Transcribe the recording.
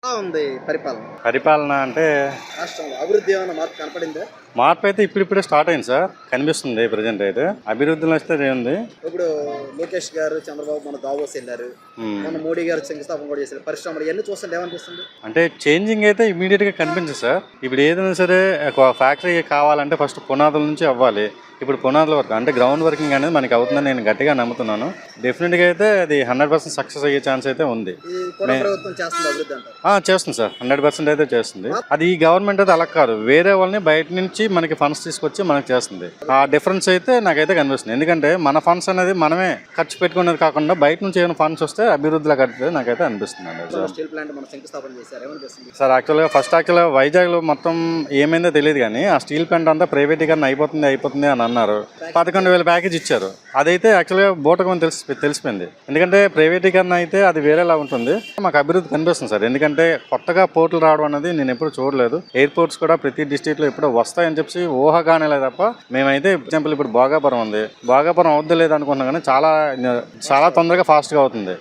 ఎలా ఉంది పరిపాలన? పరిపాలన అంటే రాష్ట్రంలో అభివృద్ధి ఏమైనా మార్పు కనపడిందా? మార్పు అయితే ఇప్పుడిప్పుడే స్టార్ట్ అయింది సార్, కనిపిస్తుంది ప్రజెంట్ అయితే. అభివృద్ధిలో వస్తే ఏముంది. ఇప్పుడు లోకేష్ గారు, చంద్రబాబు మన దావోస్ వెళ్ళారు. మన మోడీ గారు శంకుస్థాపన కూడా చేశారు. పరిశ్రమలు ఇవన్నీ చూస్తుంటే ఏమనిపిస్తుంది? అంటే చేంజింగ్ అయితే ఇమీడియట్ గా కనిపించదు సార్. ఇప్పుడు ఏదైనా సరే ఒక ఫ్యాక్టరీ కావాలంటే ఫస్ట్ పునాదుల నుంచి అవ్వాలి. ఇప్పుడు పునాదుల వరకు అంటే గ్రౌండ్ వర్కింగ్ అనేది మనకి అవుతుందని నేను గట్టిగా నమ్ముతున్నాను. డెఫినెట్ గా అయితే అది 100% సక్సెస్ అయ్యే ఛాన్స్ అయితే ఉంది. ఈ కూడా ప్రభుత్వం చేస్తుంది అభివృద్ధి అంటారు. చేస్తుంది సార్, 100% అయితే చేస్తుంది. అది ఈ గవర్నమెంట్ అయితే అలా కాదు, వేరే వాళ్ళని బయట నుంచి మనకి ఫండ్స్ తీసుకొచ్చి మనకి చేస్తుంది. ఆ డిఫరెన్స్ అయితే నాకైతే కనిపిస్తుంది. ఎందుకంటే మన ఫండ్స్ అనేది మనమే ఖర్చు పెట్టుకునేది కాకుండా బయట నుంచి ఏమైనా ఫండ్స్ వస్తే అభివృద్ధిలో కడితే నాకైతే అనిపిస్తుంది అండి. స్టీల్ ప్లాంట్ మనం శంకుస్థాపన చేశారు, ఏమనిపిస్తుంది? సార్ యాక్చువల్గా వైజాగ్ లో మొత్తం ఏమైందో తెలియదు కానీ ఆ స్టీల్ ప్లాంట్ అంతా ప్రైవేటీకరణ అయిపోతుంది అని అన్నారు. 11,000 ప్యాకేజ్ ఇచ్చారు. అదైతే యాక్చువల్గా బోటకం తెలిసిపోయింది. ఎందుకంటే ప్రైవేటీకరణ అయితే అది వేరేలా ఉంటుంది. మాకు అభివృద్ధి కనిపిస్తుంది సార్. ఎందుకంటే కొత్తగా పోర్టులు రావడం అనేది నేను ఎప్పుడు చూడలేదు. ఎయిర్పోర్ట్స్ కూడా ప్రతి డిస్ట్రిక్ట్ లో ఎప్పుడో వస్తాయని చెప్పి ఊహగానే తప్ప మేమైతే ఎగ్జాంపుల్ ఇప్పుడు భోగాపురం ఉంది, భోగాపురం అవుద్దు లేదు అనుకున్నాం కానీ చాలా తొందరగా ఫాస్ట్ గా అవుతుంది.